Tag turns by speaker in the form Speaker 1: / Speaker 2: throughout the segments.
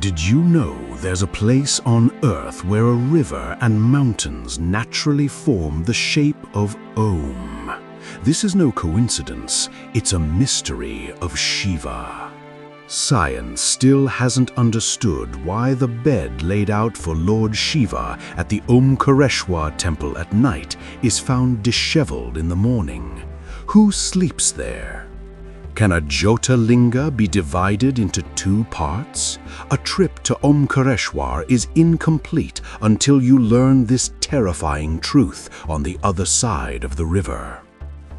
Speaker 1: Did you know there's a place on Earth where a river and mountains naturally form the shape of Om? This is no coincidence, it's a mystery of Shiva. Science still hasn't understood why the bed laid out for Lord Shiva at the Omkareshwar temple at night is found disheveled in the morning. Who sleeps there? Can a Jyotirlinga be divided into two parts? A trip to Omkareshwar is incomplete until you learn this terrifying truth on the other side of the river.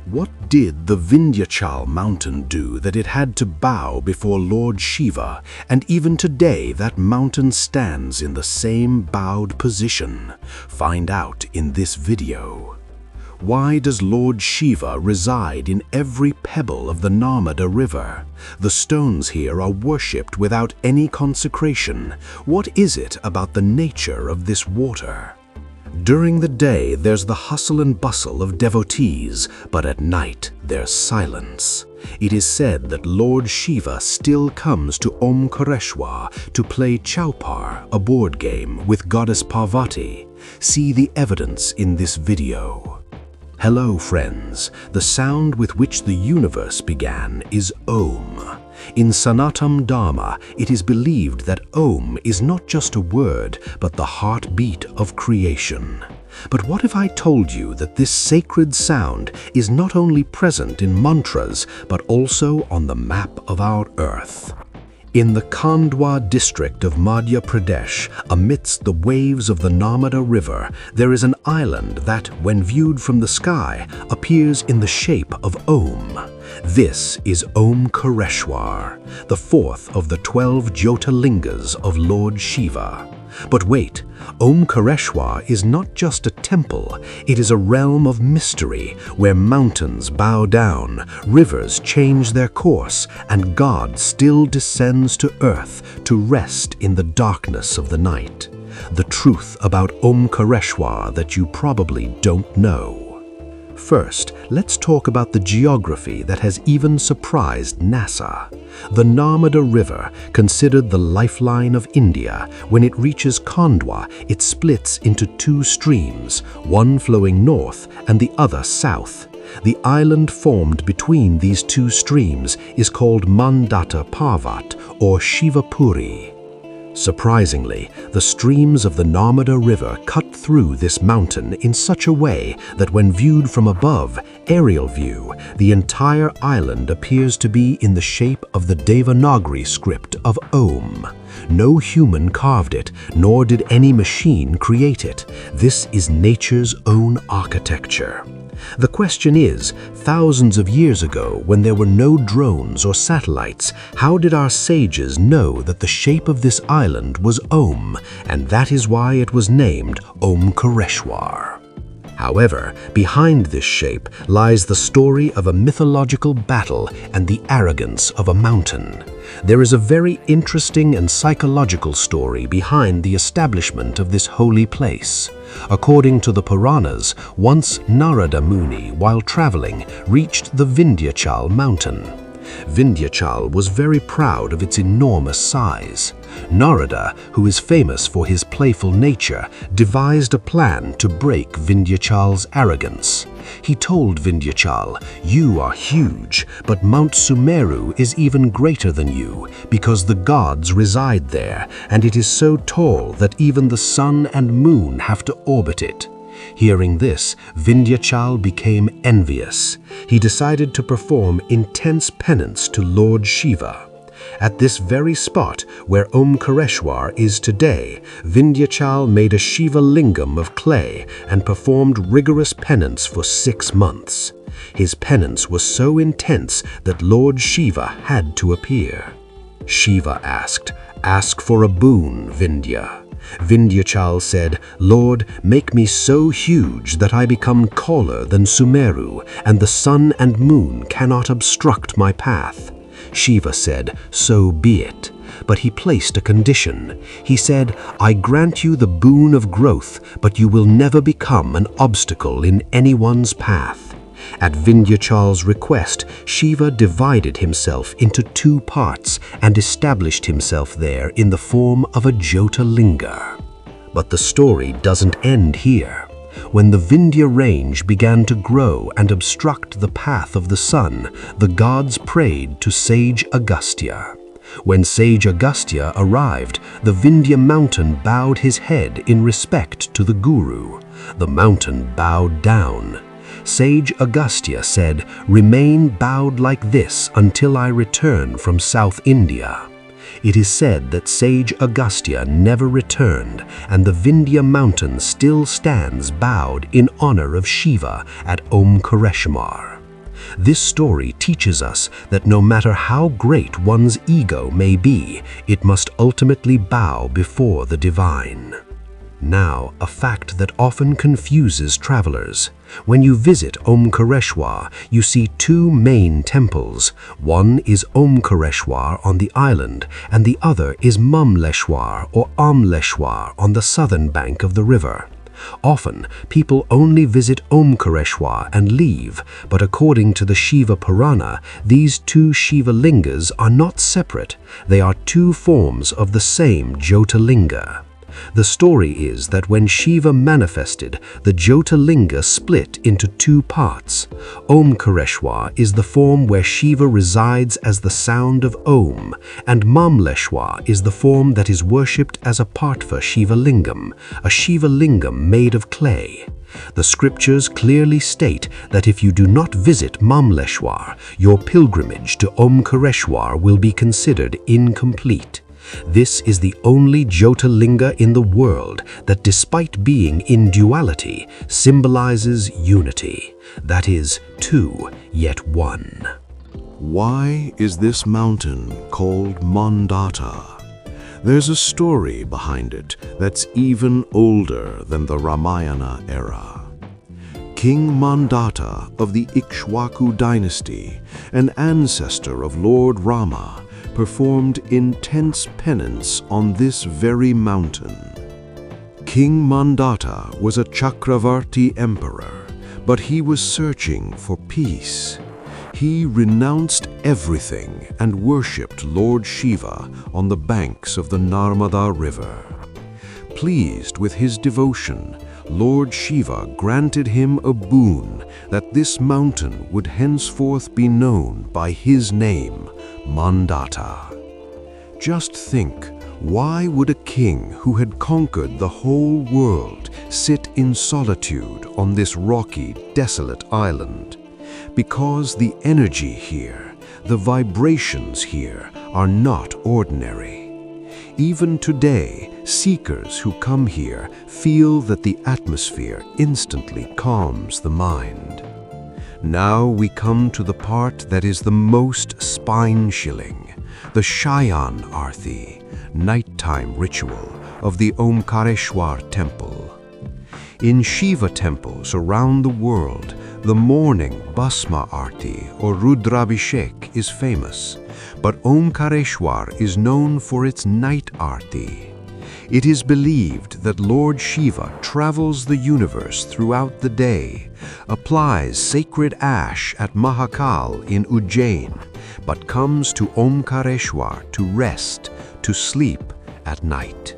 Speaker 1: What did the Vindhyachal mountain do that it had to bow before Lord Shiva, and even today that mountain stands in the same bowed position? Find out in this video. Why does Lord Shiva reside in every pebble of the Narmada River? The stones here are worshipped without any consecration. What is it about the nature of this water? During the day, there's the hustle and bustle of devotees, but at night, there's silence. It is said that Lord Shiva still comes to Omkareshwar to play Chaupar, a board game, with goddess Parvati. See the evidence in this video. Hello friends, the sound with which the universe began is Om. In Sanatam Dharma, it is believed that Om is not just a word, but the heartbeat of creation. But what if I told you that this sacred sound is not only present in mantras, but also on the map of our earth? In the Khandwa district of Madhya Pradesh, amidst the waves of the Narmada River, there is an island that, when viewed from the sky, appears in the shape of Om. This is Omkareshwar, the fourth of the 12 Jyotirlingas of Lord Shiva. But wait, Omkareshwar is not just a temple, it is a realm of mystery where mountains bow down, rivers change their course, and God still descends to earth to rest in the darkness of the night. The truth about Omkareshwar that you probably don't know. First, let's talk about the geography that has even surprised NASA. The Narmada River, considered the lifeline of India, when it reaches Khandwa, it splits into two streams, one flowing north and the other south. The island formed between these two streams is called Mandata Parvat or Shivapuri. Surprisingly, the streams of the Narmada River cut through this mountain in such a way that when viewed from above, aerial view, the entire island appears to be in the shape of the Devanagari script of Om. No human carved it, nor did any machine create it. This is nature's own architecture. The question is, thousands of years ago, when there were no drones or satellites, how did our sages know that the shape of this island was Om, and that is why it was named Omkareshwar? However, behind this shape lies the story of a mythological battle and the arrogance of a mountain. There is a very interesting and psychological story behind the establishment of this holy place. According to the Puranas, once Narada Muni, while traveling, reached the Vindhyachal mountain. Vindhyachal was very proud of its enormous size. Narada, who is famous for his playful nature, devised a plan to break Vindhyachal's arrogance. He told Vindhyachal, "You are huge, but Mount Sumeru is even greater than you, because the gods reside there, and it is so tall that even the sun and moon have to orbit it." Hearing this, Vindhyachal became envious. He decided to perform intense penance to Lord Shiva. At this very spot where Omkareshwar is today, Vindhyachal made a Shiva lingam of clay and performed rigorous penance for 6 months. His penance was so intense that Lord Shiva had to appear. Shiva asked, "Ask for a boon, Vindhya." Vindhyachal said, "Lord, make me so huge that I become taller than Sumeru, and the sun and moon cannot obstruct my path." Shiva said, "So be it." But he placed a condition. He said, "I grant you the boon of growth, but you will never become an obstacle in anyone's path." At Vindhyachal's request, Shiva divided himself into two parts and established himself there in the form of a Jyotirlinga. But the story doesn't end here. When the Vindhya range began to grow and obstruct the path of the sun, the gods prayed to sage Agastya. When sage Agastya arrived, the Vindhya mountain bowed his head in respect to the guru. The mountain bowed down. Sage Agastya said, "Remain bowed like this until I return from South India." It is said that sage Agastya never returned, and the Vindhya mountain still stands bowed in honor of Shiva at Omkareshwar. This story teaches us that no matter how great one's ego may be, it must ultimately bow before the divine. Now, a fact that often confuses travelers. When you visit Omkareshwar, you see two main temples. One is Omkareshwar on the island, and the other is Mamleshwar or Amleshwar on the southern bank of the river. Often, people only visit Omkareshwar and leave, but according to the Shiva Purana, these two Shiva lingas are not separate. They are two forms of the same Jyotirlinga. The story is that when Shiva manifested, the Jyotirlinga split into two parts. Omkareshwar is the form where Shiva resides as the sound of Om, and Mamleshwar is the form that is worshipped as a Partha Shiva Lingam, a Shiva Lingam made of clay. The scriptures clearly state that if you do not visit Mamleshwar, your pilgrimage to Omkareshwar will be considered incomplete. This is the only Jyotirlinga in the world that, despite being in duality, symbolizes unity. That is, two, yet one.
Speaker 2: Why is this mountain called Mandata? There's a story behind it that's even older than the Ramayana era. King Mandata of the Ikshwaku dynasty, an ancestor of Lord Rama, performed intense penance on this very mountain. King Mandata was a Chakravarti emperor, but he was searching for peace. He renounced everything and worshipped Lord Shiva on the banks of the Narmada River. Pleased with his devotion, Lord Shiva granted him a boon that this mountain would henceforth be known by his name, Mandata. Just think, why would a king who had conquered the whole world sit in solitude on this rocky, desolate island? Because the energy here, the vibrations here, are not ordinary. Even today, seekers who come here feel that the atmosphere instantly calms the mind. Now we come to the part that is the most spine-chilling, the Shayan Arthi, nighttime ritual of the Omkareshwar temple. In Shiva temples around the world, the morning Bhasma Arti or Rudrabhishek is famous, but Omkareshwar is known for its night Arti. It is believed that Lord Shiva travels the universe throughout the day, applies sacred ash at Mahakal in Ujjain, but comes to Omkareshwar to rest, to sleep at night.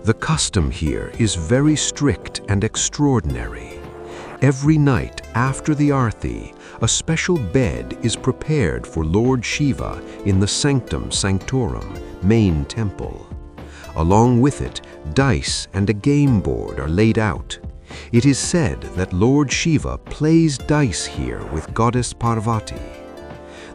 Speaker 2: The custom here is very strict and extraordinary. Every night after the Arti, a special bed is prepared for Lord Shiva in the Sanctum Sanctorum, main temple. Along with it, dice and a game board are laid out. It is said that Lord Shiva plays dice here with Goddess Parvati.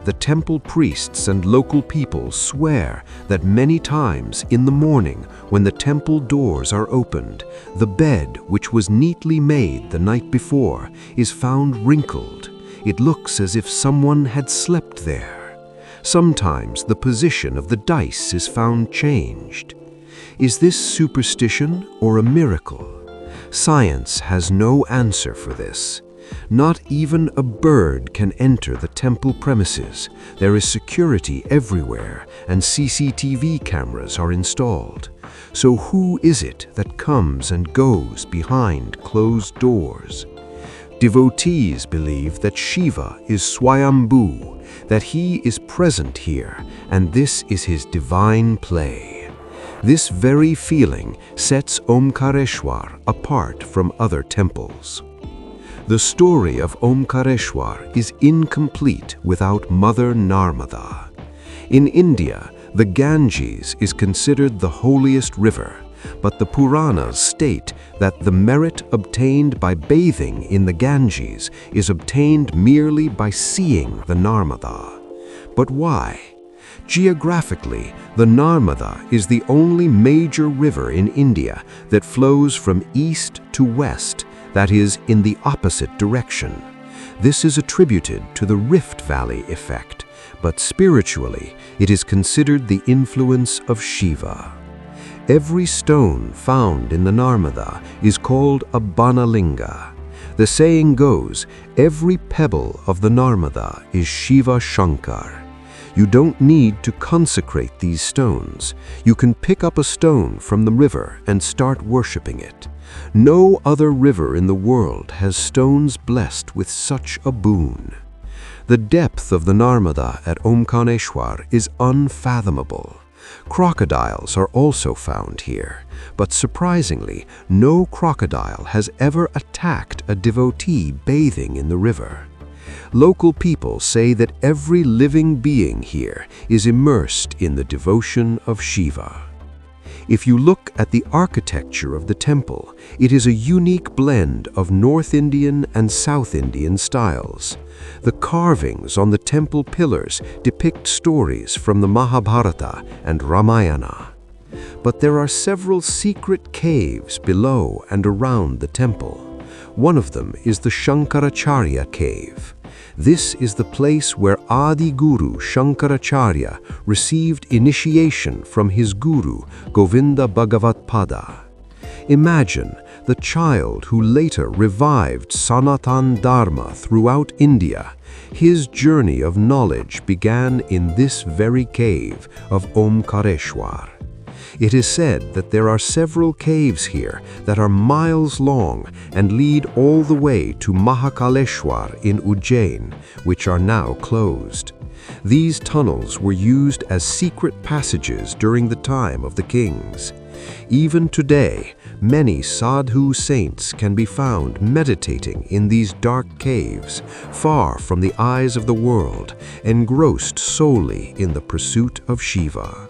Speaker 2: The temple priests and local people swear that many times in the morning when the temple doors are opened, the bed, which was neatly made the night before, is found wrinkled. It looks as if someone had slept there. Sometimes the position of the dice is found changed. Is this superstition or a miracle? Science has no answer for this. Not even a bird can enter the temple premises. There is security everywhere, and CCTV cameras are installed. So who is it that comes and goes behind closed doors? Devotees believe that Shiva is Swayambhu, that he is present here, and this is his divine play. This very feeling sets Omkareshwar apart from other temples. The story of Omkareshwar is incomplete without Mother Narmada. In India, the Ganges is considered the holiest river, but the Puranas state that the merit obtained by bathing in the Ganges is obtained merely by seeing the Narmada. But why? Geographically, the Narmada is the only major river in India that flows from east to west, that is, in the opposite direction. This is attributed to the Rift Valley effect, but spiritually, it is considered the influence of Shiva. Every stone found in the Narmada is called a Banalinga. The saying goes, every pebble of the Narmada is Shiva Shankar. You don't need to consecrate these stones. You can pick up a stone from the river and start worshipping it. No other river in the world has stones blessed with such a boon. The depth of the Narmada at Omkareshwar is unfathomable. Crocodiles are also found here, but surprisingly, no crocodile has ever attacked a devotee bathing in the river. Local people say that every living being here is immersed in the devotion of Shiva. If you look at the architecture of the temple, it is a unique blend of North Indian and South Indian styles. The carvings on the temple pillars depict stories from the Mahabharata and Ramayana. But there are several secret caves below and around the temple. One of them is the Shankaracharya cave. This is the place where Adi Guru Shankaracharya received initiation from his guru Govinda Bhagavat Pada. Imagine the child who later revived Sanatan Dharma throughout India. His journey of knowledge began in this very cave of Omkareshwar. It is said that there are several caves here that are miles long and lead all the way to Mahakaleshwar in Ujjain, which are now closed. These tunnels were used as secret passages during the time of the kings. Even today, many sadhu saints can be found meditating in these dark caves, far from the eyes of the world, engrossed solely in the pursuit of Shiva.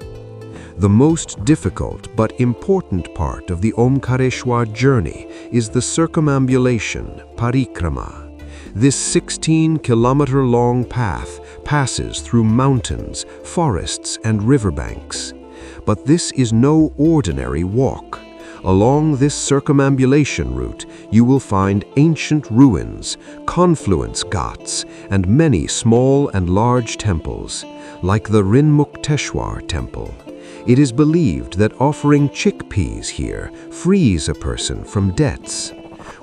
Speaker 2: The most difficult but important part of the Omkareshwar journey is the circumambulation, parikrama. This 16-kilometer-long path passes through mountains, forests, and riverbanks. But this is no ordinary walk. Along this circumambulation route, you will find ancient ruins, confluence ghats, and many small and large temples, like the Rinmukteshwar temple. It is believed that offering chickpeas here frees a person from debts.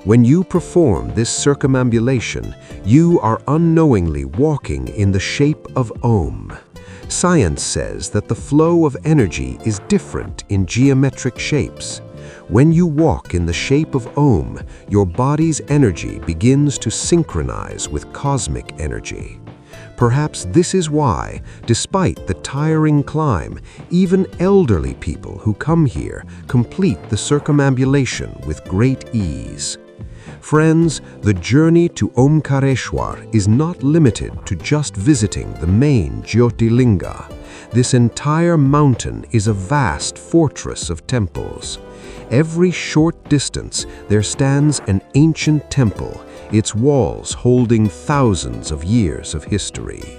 Speaker 2: When you perform this circumambulation, you are unknowingly walking in the shape of Om. Science says that the flow of energy is different in geometric shapes. When you walk in the shape of Om, your body's energy begins to synchronize with cosmic energy. Perhaps this is why, despite the tiring climb, even elderly people who come here complete the circumambulation with great ease. Friends, the journey to Omkareshwar is not limited to just visiting the main Jyotirlinga. This entire mountain is a vast fortress of temples. Every short distance, there stands an ancient temple, its walls holding thousands of years of history.